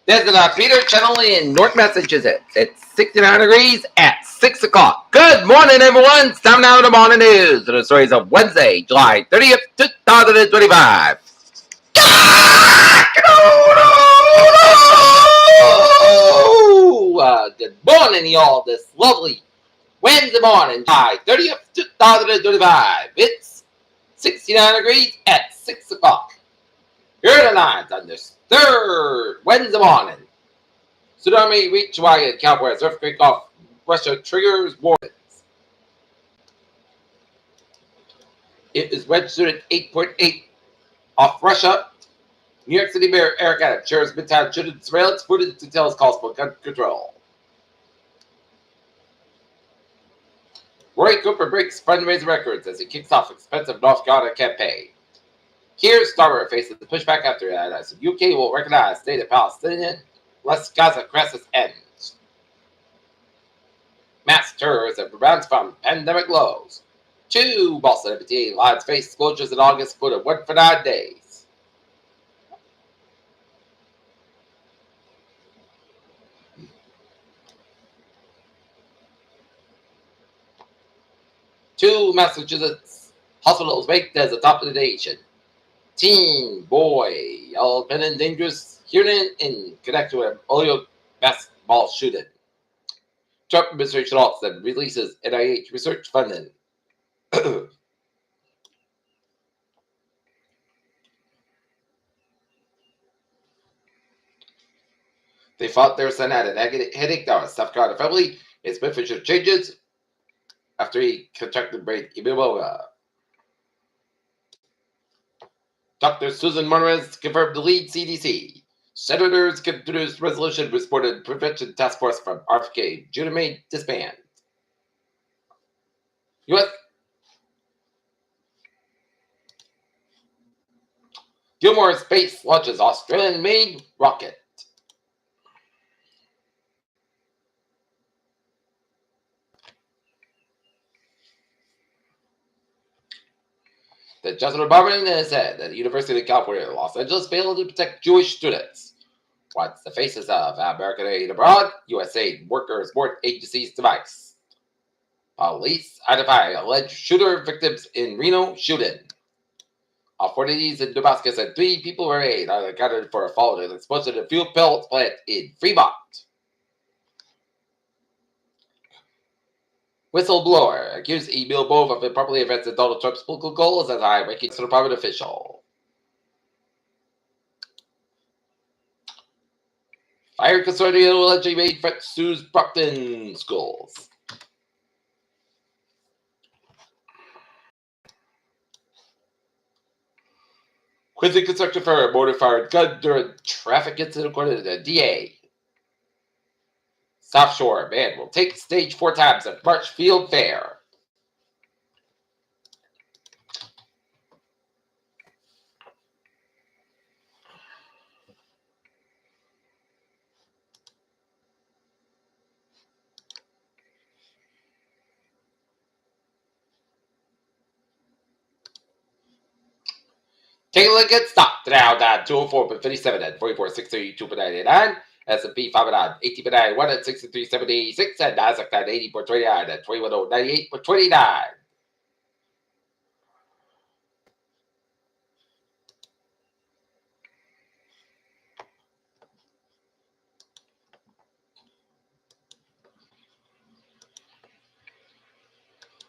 This is the Peter channel in North Massachusetts. It's 69 degrees at 6 o'clock. Good morning, everyone. It's time now for the morning news. And the stories of Wednesday, July 30th, 2025. Good morning, y'all. This lovely Wednesday morning, July 30th, 2025. It's 69 degrees at 6 o'clock. Here tonight on this third Wednesday morning. Tsunami reach Hawaii and California as earthquake off Russia triggers warnings. It is registered at 8.8 off Russia. New York City Mayor Eric Adams shares midtown shooting surveillance footage details calls for gun control. Roy Cooper breaks fundraising records as he kicks off expensive North Carolina campaign. Keir Starmer faces the pushback after that as the UK will recognize state of Palestinian unless Gaza crisis ends. Mass terrorism rebounds from pandemic lows. 2 Boston MBTA lines face closures in August for 1 for 9 days. Two Massachusetts hospitals ranked as the top of the nation. Teen boy all been in dangerous hearing in connection with Olio basketball shooting. Trump administration office releases NIH research funding. They fought their son had a headache that was South Carolina family. His blood pressure changes after he contracted brain ebola. Dr. Susan Monrez confirmed the lead CDC. Senators introduced resolution reported prevention task force from RFK. June May disband. U.S. Gilmore Space launches Australian-made rocket. The Justice Department has said that the University of California, Los Angeles failed to protect Jewish students. What's the faces of American aid abroad? USA workers board agencies device. Police identify alleged shooter victims in Reno shooting. Authorities in Nebraska said 3 people were made are accounted for a following explosion at a fuel pellet plant in Fremont. Whistleblower accused Emil Bove of improperly advancing Donald Trump's political goals as a high-ranking department official. Fire consortium allegedly made French sues Brockton schools. Quincy construction firm mortar fired gun during traffic incident according to the DA. South Shore man will take stage 4 times at March Field Fair. Take a look at stock down 204.57 at 44.632.99. S&P 500 18.91 at 63.76 and Nasdaq 80.29 at 21.98.29.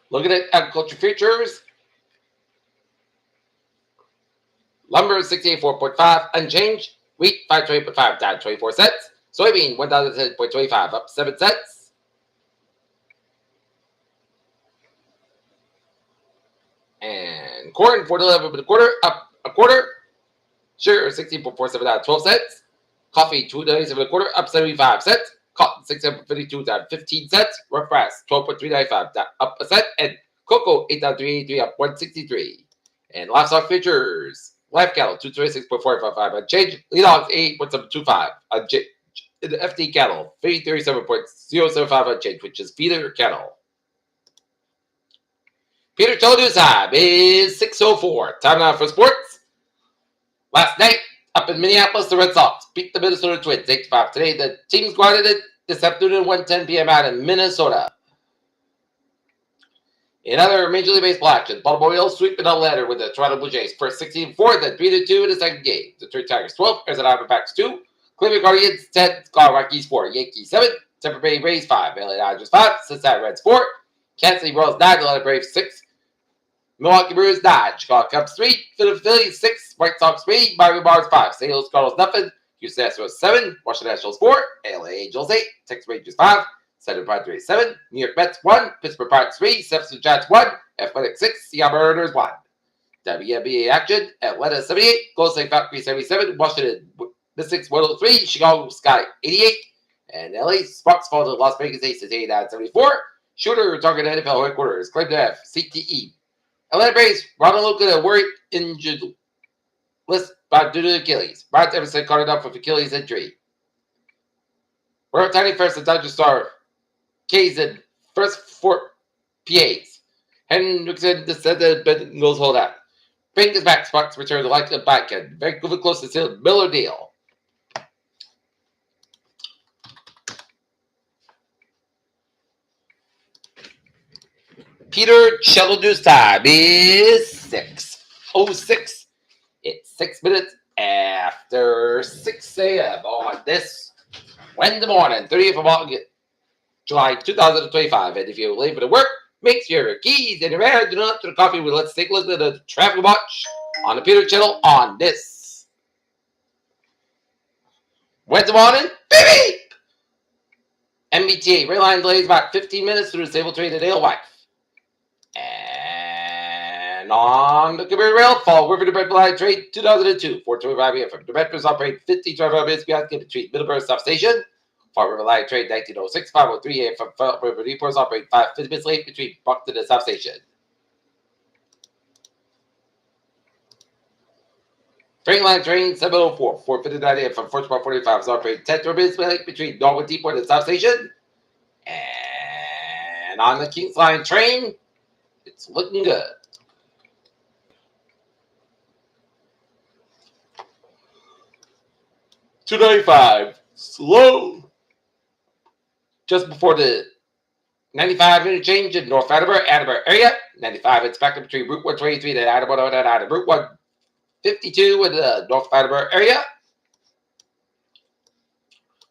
Looking at agriculture futures. Lumber 64.5 unchanged. Wheat 520.5 down 24 cents. Soybean 1,010.25 up 7 cents. And corn 4.11 up a quarter. Sugar 16.47 down 12 cents. Coffee 2.97 up 75 cents. Cotton 6.52 down 15 cents. Rough grass 12.395 down up a cent. And cocoa 8.383 up 163. And livestock futures. Live cattle, 226.455 unchanged. Lead hogs, 8.725 unchanged. The FD cattle, 337.075 unchanged, which is feeder cattle. Peter told you time is 6:04. Time now for sports. Last night, Up in Minneapolis, the Red Sox beat the Minnesota Twins 8-5. Today, the teams guarded it this afternoon at 1:10 p.m. out in Minnesota. In other Major League Baseball action, Baltimore Orioles sweeping a ladder with the Toronto Blue Jays. First 16-4, then 3-2 in the second game. The Detroit Tigers 12, Arizona Diamondbacks 2, Cleveland Guardians 10, Colorado Rockies 4, Yankees 7, Tampa Bay Rays 5, LA Dodgers 5, Cincinnati Reds 4, Kansas City Royals 9, Atlanta Braves 6, Milwaukee Brewers 9, Chicago Cubs 3, Philadelphia Phillies 6, White Sox 3, Miami Marlins 5, St. Louis Cardinals nothing, Houston Astros 7, Washington Nationals 4, LA Angels 8, Texas Rangers 5, San Padres 7, New York Mets 1, Pittsburgh Pirates 3, San Francisco Giants 1, Athletics 6, Seattle Mariners 1. WNBA action, Atlanta 78, Golden State Falcons 77, Washington Mystics 103, Chicago Sky 88, and LA Sparks fall to Las Vegas Aces 89-74. Shooter target NFL headquarters, claimed to have CTE. Atlanta Braves, Ronald Luca worried injured list due to Achilles. Brian Emerson caught it up with Achilles injury. We're up tiny first, the Dodgers star K's in first 4 PAs. Hendrickson said the Bengals hold out. Pink is back. Sparks return to like the back end. Vancouver close to seal Miller deal. Peter Cheladou's time is 6:06. It's 6 minutes after 6 a.m. on this Wednesday morning, 30th of August, July 2025. And if you're late for the work, make sure your keys in your hand. Do not to the coffee. Let's take a look at the traffic watch on the Peter Channel on this Wednesday morning. Baby! MBTA rail line delays about 15 minutes through the Sable Train to Alewife. And on the Commuter Rail, Fall River to Bedford Line Train 2002, 425 a.m. from New Bedford, operate 50 25 minutes beyond between Middleburg Substation. Fall River Line Train 1906, 503 a.m. from Fall River Depots, operate 50 minutes late between Buckton and Substation. Train line train 704, 459 a.m. from Fort 45, operate 10 minutes late between Norwood Depot and Substation. And on the Kings Line train, it's looking good. $2.95, slow. Just before the 95 interchange in North Attleboro area. 95 inspected between Route 123 and Attleboro and Route 152 in the North Attleboro area.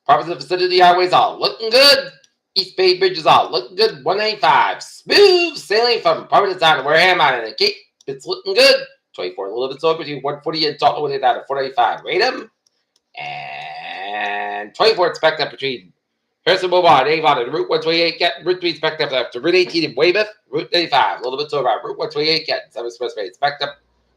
Properties and vicinity highways all looking good. East Bay bridges all looking good. 195 smooth sailing from Providence down to Wareham out of the Cape. It's looking good. 24 a little bit slow between 140 and Dalton down to 495 Radom. And 24 expected between Harrison Boulevard, Avon, and Route 128, Route 3 expected after Route 18 in Weymouth, Route 35, a little bit slow around Route 128, Canton, 7 Expressway expected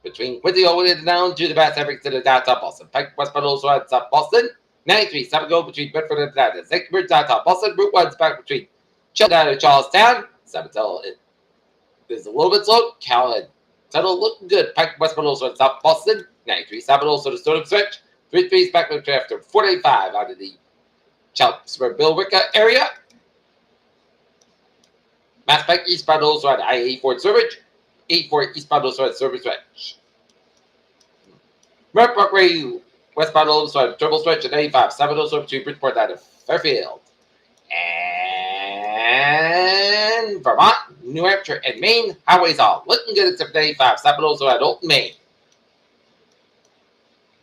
between Quincy all the way down to the Bass Everett to the downtown Boston, Pike West Bundles Road, South Boston, 93, stop and go between Bedford and Atlanta, St. Bridge, downtown Boston, Route 1 back between Chilton and Charlestown, 7 till it is a little bit slow, Callan, Tuttle looking good, Pike West Bundles Road, South Boston, 93, stop and also the Stone Stretch, 3 back after 485 out of the Chelmsford Billerica area. Mass Pike eastbound also at I-84 Sturbridge. 84 eastbound also at Sturbridge Stretch. Red Parkway westbound also at Turtle Stretch at 85. 7 also to Bridgeport out of Fairfield. And Vermont, New Hampshire, and Maine highways all looking good except for 85. 7 also at Olton, Maine.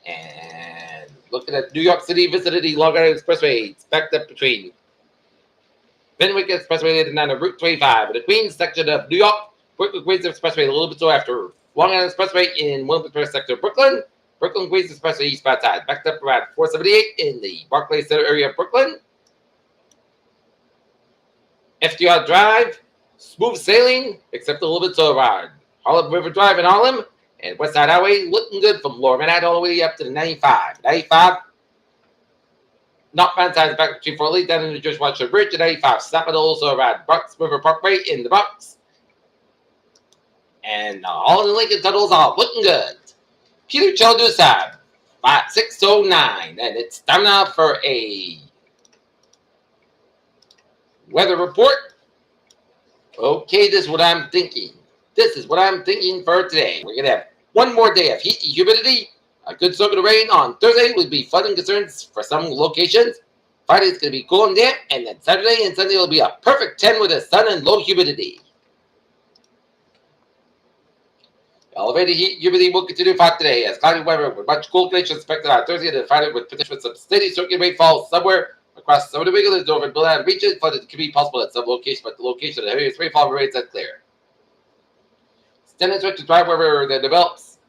And looking at New York City vicinity, Long Island Expressway, backed up between Fenwick Expressway and down to Route 25. In the Queens section of New York, Brooklyn Queens Expressway a little bit so after Long Island Expressway in Williamsburg sector of Brooklyn. Brooklyn Queens Expressway eastbound side, backed up around 478 in the Barclays Center area of Brooklyn. FDR Drive, smooth sailing, except a little bit so around Harlem River Drive in Harlem. And West Side Highway looking good from Lower Manhattan all the way up to the 95. 95, northbound side back between Fort Lee down in the George Washington Bridge. And 95, stopping also around Bucks River Parkway in the Bucks. And all the Lincoln tunnels are looking good. Peter Childers time, 5609. And it's time now for a weather report. Okay, this is what I'm thinking. This is what I'm thinking for today. We're going to have one more day of heat and humidity A good soak of the rain on Thursday will be flooding concerns for some locations. Friday is going to be cool and damp, and then Saturday and Sunday will be a perfect 10 with the sun and low humidity. Elevated heat humidity will continue hot today as cloudy weather with much cool conditions expected on Thursday and Friday with potential for some steady soaking rainfall somewhere across some of the Wiggins over Billad region. Flooding could be possible at some locations, but the location of the heaviest rainfall remains unclear. Extended stretch of dry weather that develops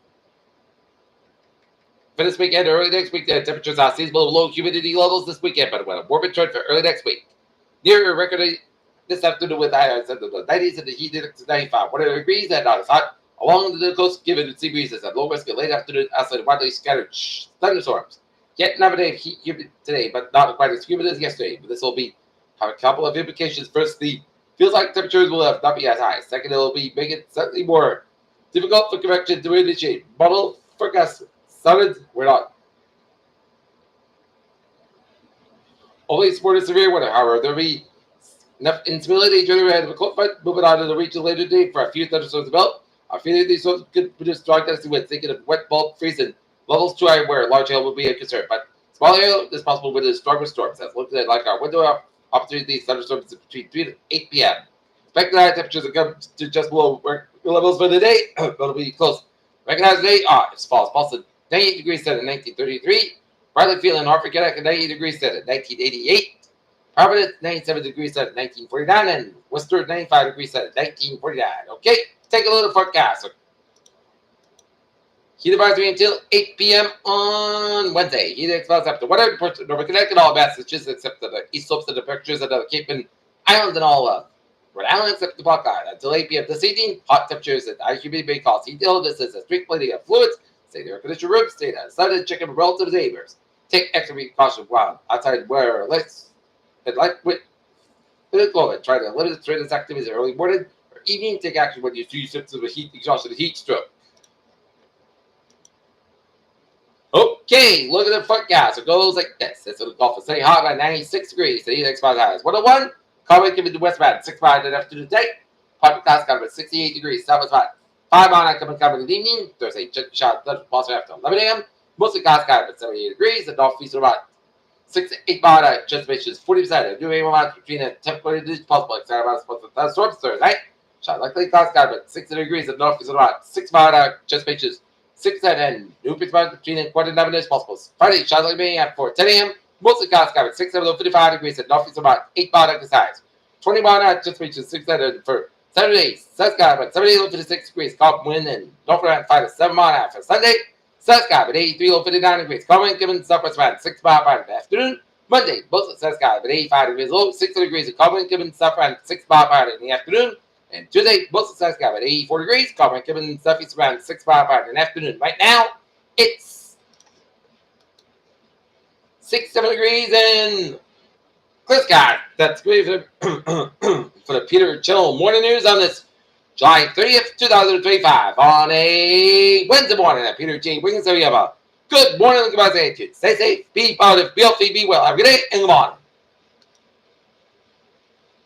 for this weekend or early next week. The temperatures are seasonal low humidity levels this weekend, but with a warmer trend for early next week. Near record this afternoon with highs in the 90s and the heat index to 95. 100 degrees and not as hot. Along the coast, given the sea breezes and low risk of late afternoon outside widely scattered thunderstorms. Yet another day of heat humid today, but not quite as humid as yesterday. But this will have a couple of implications. First, the feels like temperatures will not be as high. Second, it will make it slightly more difficult for convection to initiate. Bubble forecast sounded, we're not. Only supported severe weather, however, there will be enough instability during the head of a cold front moving on to the region later today for a few thunderstorms to develop. I feel that these storms could produce strong dusty winds, thinking of wet bulb freezing levels too high where large hail will be a concern. But small hail is possible with the stronger storms. That's looking at like our window opportunities thunderstorms between 3 to 8 p.m. Expected high temperatures will come to just below levels for the day. It'll be close. Recognize today as follows. Boston 98 degrees set at 1933. Bradley Field and Hartford, Connecticut 98 degrees set at 1988. Providence 97 degrees set at 1949. And Worcester 95 degrees set at 1949. Okay. Take a little forecast. Heat advisory until 8 p.m. on Wednesday. Heat exposed up to 100% Nova Connecticut, all Massachusetts, except for the east slopes of the prefectures and the Cape and Islands and all Rhode Island, except the Buckeye. Until 8 p.m. this evening, hot temperatures at high humidity may cause heat illness. This is a strict plating of fluids. Stay in the air-conditioned room. Stay outside and check in relative neighbors. Take extra precaution while outside where lights and light with clothing. Try to limit strenuous activities in early morning. Evening, take action when you see symptoms of heat exhaustion and heat stroke. Okay, look at the forecast. It goes like this. It's in the Gulf of St. Hot at 96 degrees. The heat exposed highs 101. Cold given to westbound 6 miles in the afternoon today. Part class coming at 68 degrees. South is hot 5 miles coming in the evening. Thursday, shot possible after 11 a.m. Mostly class coming at 78 degrees. The northeast about 6 to 8 miles. Just 40%. New amounts between a temporary degrees possible. Excited about the storms Thursday night. Shot likely clouds got about 60 degrees at north is about 6 miles just pitches 6 and new pitch between and quarter 9 minutes possible. Friday shot likely at 10 a.m. Mostly clouds got about 6 to 55 degrees at north is about 8 miles size. 20 miles just pitches 6 and for Saturday, Sun's got about 78 56 degrees, calm wind and north around 5 to 7 miles for Sunday. Sun's got about 83 59 degrees, calm wind given southwest around 6 miles in the afternoon. Monday, both Sun's got about 85 degrees low, 60 degrees, and calm wind given south around 6 miles in the afternoon. And Tuesday, most of the sun's got about 84 degrees. Calm given southeast around 6 miles in the afternoon. Right now, it's 7 degrees and clear sky. That's great for the Peter Channel Morning News on this July 30th, 2025 on a Wednesday morning at Peter J. Wiggins. So you have a good morning and goodbye. Stay safe, be positive, be healthy, be well. Have a good day and good morning.